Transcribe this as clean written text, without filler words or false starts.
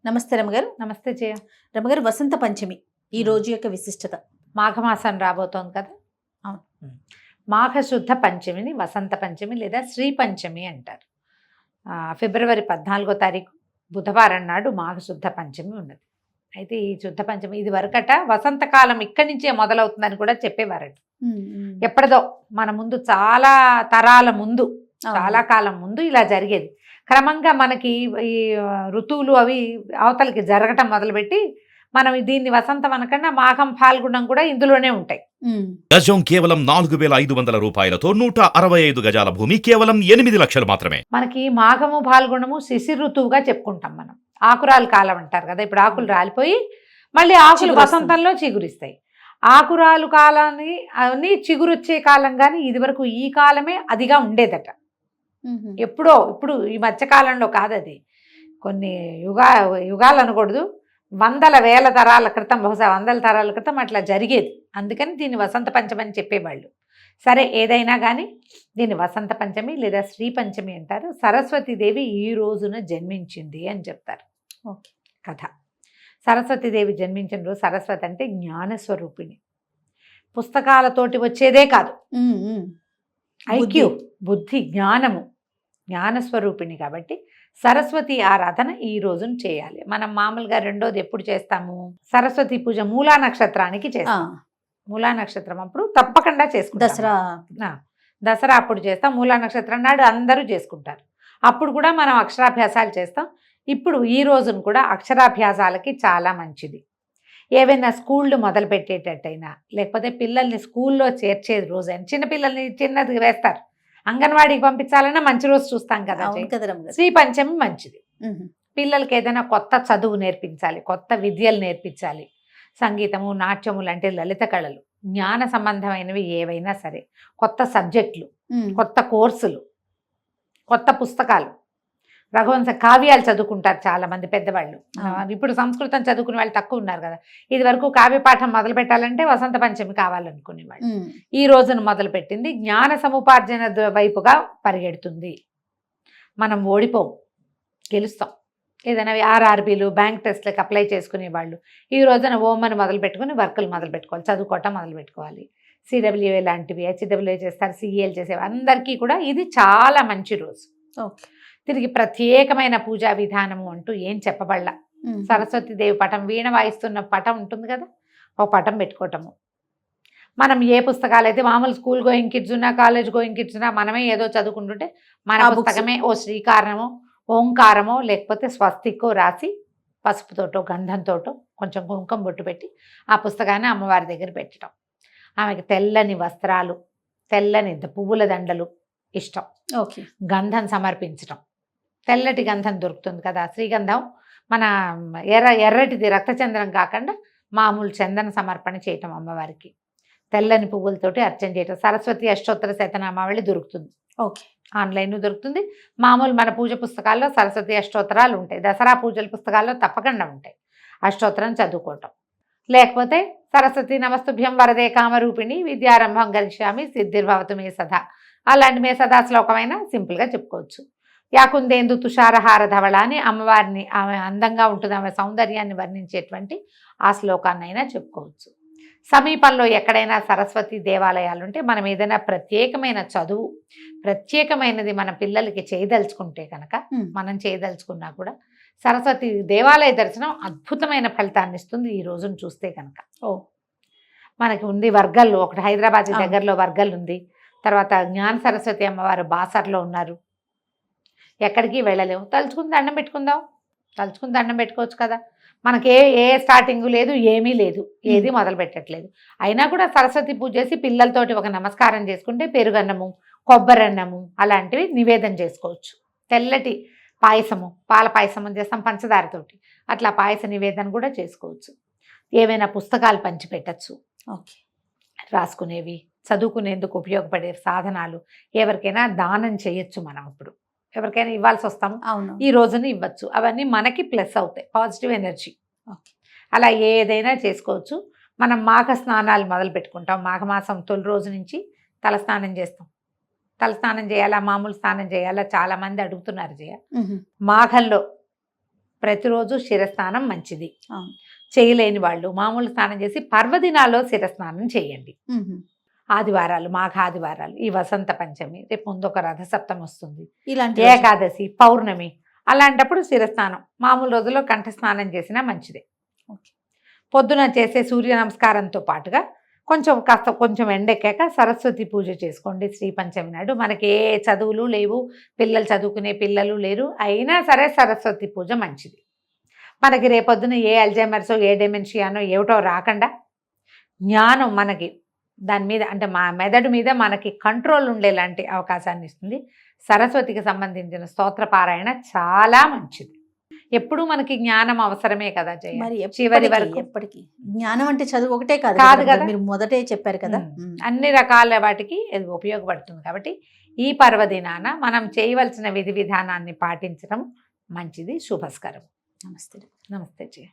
నమస్తే రమగారు. నమస్తే జయ. రమగారు, వసంత పంచమి ఈ రోజు యొక్క విశిష్టత. మాఘమాసం రాబోతోంది కదా. అవును. మాఘ శుద్ధ పంచమిని వసంత పంచమి లేదా శ్రీ పంచమి అంటారు. ఫిబ్రవరి 14వ తారీఖు బుధవారం నాడు మాఘ శుద్ధ పంచమి ఉన్నది. అయితే ఈ శుద్ధ పంచమి ఇది వరకట వసంతకాలం ఇక్కడి నుంచే మొదలవుతుందని కూడా చెప్పేవారట. ఎప్పటిదో మన ముందు చాలా తరాల ముందు, చాలా కాలం ముందు ఇలా జరిగేది. క్రమంగా మనకి ఈ ఋతువులు అవి అవతలకి జరగటం మొదలుపెట్టి మనం దీన్ని వసంతం అనకుండా మాఘం ఫాల్గుణం కూడా ఇందులోనే ఉంటాయి. గజం కేవలం 4,500 రూపాయలతో 165 గజాల భూమి కేవలం 8 లక్షలు మాత్రమే. మనకి మాఘము ఫాల్గుణము శిశిర ఋతువుగా చెప్పుకుంటాం మనం. ఆకురాలు కాలం అంటారు కదా. ఇప్పుడు ఆకులు రాలిపోయి మళ్ళీ ఆకులు వసంతంలో చిగురిస్తాయి. ఆకురాలు కాలాన్ని అన్ని చిగురొచ్చే కాలం. కానీ ఇది వరకు ఈ కాలమే అదిగా ఉండేదట. ఎప్పుడో ఇప్పుడు ఈ మధ్యకాలంలో కాదు, అది కొన్ని యుగాలు అనకూడదు, వందల వేల తరాల క్రితం, బహుశా 100 తరాల క్రితం అట్లా జరిగేది. అందుకని దీన్ని వసంత పంచమి అని చెప్పేవాళ్ళు. సరే, ఏదైనా కానీ దీన్ని వసంత పంచమి లేదా శ్రీ పంచమి అంటారు. సరస్వతీదేవి ఈ రోజున జన్మించింది అని చెప్తారు కథ. సరస్వతీదేవి జన్మించిన రోజు. సరస్వతి అంటే జ్ఞానస్వరూపిణి, పుస్తకాలతోటి వచ్చేదే కాదు, ఐక్యూ, బుద్ధి, జ్ఞానము, జ్ఞానస్వరూపిణి. కాబట్టి సరస్వతి ఆరాధన ఈ రోజున చేయాలి. మనం మామూలుగా రెండోది ఎప్పుడు చేస్తాము? సరస్వతి పూజ మూలా నక్షత్రానికి చేస్తాం. మూలా నక్షత్రం అప్పుడు తప్పకుండా చేసుకుంటాం. దసరా అప్పుడు చేస్తాం. మూలా నక్షత్రం నాడు అందరూ చేసుకుంటారు. అప్పుడు కూడా మనం అక్షరాభ్యాసాలు చేస్తాం. ఇప్పుడు ఈ రోజున కూడా అక్షరాభ్యాసాలకి చాలా మంచిది. ఏవైనా స్కూళ్ళు మొదలు పెట్టేటట్టయినా, లేకపోతే పిల్లల్ని స్కూల్లో చేర్చేది రోజైనా, చిన్నపిల్లల్ని చిన్నది వేస్తారు, అంగన్వాడీకి పంపించాలన్నా మంచి రోజు చూస్తాం కదా. శ్రీ పంచమి మంచిది. పిల్లలకి ఏదైనా కొత్త చదువు నేర్పించాలి, కొత్త విద్యలు నేర్పించాలి, సంగీతము, నాట్యము లాంటి లలిత కళలు, జ్ఞాన సంబంధమైనవి ఏవైనా సరే, కొత్త సబ్జెక్టులు, కొత్త కోర్సులు, కొత్త పుస్తకాలు, రఘువంశ కావ్యాలు చదువుకుంటారు చాలా మంది పెద్దవాళ్ళు. ఇప్పుడు సంస్కృతం చదువుకునే వాళ్ళు తక్కువ ఉన్నారు కదా. ఇది వరకు కావ్యపాఠం మొదలు పెట్టాలంటే వసంత పంచమి కావాలనుకునేవాళ్ళు. ఈ రోజున మొదలుపెట్టింది జ్ఞాన సముపార్జన వైపుగా పరిగెడుతుంది. మనం ఓడిపోం, గెలుస్తాం. ఏదైనా ఆర్ఆర్బీలు, బ్యాంక్ టెస్ట్లకు అప్లై చేసుకునే వాళ్ళు ఈ రోజున ఓమని మొదలు పెట్టుకుని వర్కులు మొదలు పెట్టుకోవాలి, చదువుకోవటం మొదలు పెట్టుకోవాలి. సిడబ్ల్యూఏ లాంటివి, హెచ్డబ్ల్యూఏ చేస్తారు, సిఈఎల్ చేసేవి, అందరికీ కూడా ఇది చాలా మంచి రోజు. తిరిగి ప్రత్యేకమైన పూజా విధానము అంటూ ఏం చెప్పబడలా. సరస్వతీదేవి పటం, వీణ వాయిస్తున్న పటం ఉంటుంది కదా, ఒక పటం పెట్టుకోవటము. మనం ఏ పుస్తకాలు అయితే మామూలు స్కూల్ గోయింగ్ కిడ్స్ ఉన్నా, కాలేజ్ గోయింగ్ కిడ్స్ ఉన్నా, మనమే ఏదో చదువుకుంటుంటే మన పుస్తకమే ఓ శ్రీకారమో, ఓంకారమో, లేకపోతే స్వస్తికో రాసి పసుపుతోటో గంధంతోటో కొంచెం కుంకుమ బొట్టు పెట్టి ఆ పుస్తకాన్ని అమ్మవారి దగ్గర పెట్టడం. ఆమెకి తెల్లని వస్త్రాలు, తెల్లని పువ్వుల దండలు ఇష్టం. గంధం సమర్పించటం, తెల్లటి గంధం దొరుకుతుంది కదా, శ్రీగంధం. మన ఎర్రటిది రక్తచందనం కాకుండా మామూలు చందన సమర్పణ చేయటం అమ్మవారికి. తెల్లని పువ్వులతోటి అర్చన చేయటం. సరస్వతి అష్టోత్తర శతనామావళి దొరుకుతుంది, ఆన్లైన్ దొరుకుతుంది. మామూలు మన పూజ పుస్తకాల్లో సరస్వతి అష్టోత్తరాలు ఉంటాయి. దసరా పూజల పుస్తకాల్లో తప్పకుండా ఉంటాయి. అష్టోత్తరం చదువుకోవటం. లేకపోతే సరస్వతి నమస్తుభ్యం వరదే కామరూపిణి విద్యారంభం గరిష్యామి సిద్ధిర్భవతు మే సదా, అలాంటి మే సదా శ్లోకమైనా సింపుల్గా చెప్పుకోవచ్చు. యాకుందేందు తుషారహార ధవళ అని అమ్మవారిని, ఆమె అందంగా ఉంటుంది, ఆమె సౌందర్యాన్ని వర్ణించేటువంటి ఆ శ్లోకాన్నైనా చెప్పుకోవచ్చు. సమీపంలో ఎక్కడైనా సరస్వతి దేవాలయాలు ఉంటే మనం ఏదైనా ప్రత్యేకమైన చదువు, ప్రత్యేకమైనది మన పిల్లలకి చేయదలుచుకుంటే కనుక, మనం చేయదలుచుకున్నా కూడా సరస్వతి దేవాలయ దర్శనం అద్భుతమైన ఫలితాన్ని ఇస్తుంది ఈ రోజును చూస్తే కనుక. మనకి ఉంది వర్గల్, ఒకటి హైదరాబాద్ దగ్గరలో వర్గల్ ఉంది. తర్వాత జ్ఞాన సరస్వతి అమ్మవారు బాసర్లో ఉన్నారు. ఎక్కడికి వెళ్ళలేము, తలుచుకుని దండం పెట్టుకుందాం, తలుచుకుని దండం పెట్టుకోవచ్చు కదా. మనకి ఏ స్టార్టింగ్ లేదు, ఏమీ లేదు, ఏది మొదలు పెట్టట్లేదు. అయినా కూడా సరస్వతి పూజ చేసి పిల్లలతోటి ఒక నమస్కారం చేసుకుంటే పెరుగన్నము, కొబ్బరన్నము అలాంటివి నివేదన చేసుకోవచ్చు. తెల్లటి పాయసము, పాల పాయసం చేస్తాం పంచదారతోటి, అట్లా పాయస నివేదన కూడా చేసుకోవచ్చు. ఏవైనా పుస్తకాలు పంచిపెట్టచ్చు, రాసుకునేవి, చదువుకునేందుకు ఉపయోగపడే సాధనాలు ఎవరికైనా దానం చేయొచ్చు. మనం ఇప్పుడు ఎవరికైనా ఇవ్వాల్సి వస్తాము, ఈ రోజున ఇవ్వచ్చు. అవన్నీ మనకి ప్లస్ అవుతాయి, పాజిటివ్ ఎనర్జీ. అలా ఏదైనా చేసుకోవచ్చు. మనం మాఘ స్నానాలు మొదలు పెట్టుకుంటాం. మాఘమాసం తొలి రోజు నుంచి తలస్నానం చేస్తాం. తలస్నానం చేయాలా, మామూలు స్నానం చేయాలా, చాలామంది అడుగుతున్నారు. మాఘంలో ప్రతిరోజు శిరస్నానం మంచిది. అవును. చేయలేని వాళ్ళు మామూలు స్నానం చేసి పర్వదినాల్లో శిరస్నానం చేయండి. ఆదివారాలు, మాఘ ఆదివారాలు, ఈ వసంత పంచమి, రేపు ముందు ఒక రథసప్తమి వస్తుంది, ఇలాంటి ఏకాదశి, పౌర్ణమి, అలాంటప్పుడు శిరస్నానం మామూలు రోజుల్లో కంఠ స్నానం చేసినా మంచిదే. ఓకే. పొద్దున చేసే సూర్య నమస్కారంతో పాటుగా కొంచెం ఎండెక్కాక సరస్వతి పూజ చేసుకోండి. శ్రీ పంచమి నాడు మనకి ఏ చదువులు లేవు, పిల్లలు చదువుకునే పిల్లలు లేరు, అయినా సరే సరస్వతి పూజ మంచిది. మనకి రేపొద్దున ఏ అల్జైమర్సో ఏ డెమెన్షియానో ఏమిటో రాకుండా జ్ఞానం మనకి దాని మీద అంటే మా మెదడు మీద మనకి కంట్రోల్ ఉండేలాంటి అవకాశాన్ని ఇస్తుంది. సరస్వతికి సంబంధించిన స్తోత్ర పారాయణ చాలా మంచిది. ఎప్పుడు మనకి జ్ఞానం అవసరమే కదా మరి చివరి వరకు. ఎప్పటికీ జ్ఞానం అంటే చదువు ఒకటే కాదు కదా, మీరు మొదటే చెప్పారు కదా. అన్ని రకాల వాటికి ఇది ఉపయోగపడుతుంది. కాబట్టి ఈ పర్వదినాన మనం చేయవలసిన విధి విధానాన్ని పాటించడం మంచిది, శుభస్కరం. నమస్తే. నమస్తే జయ.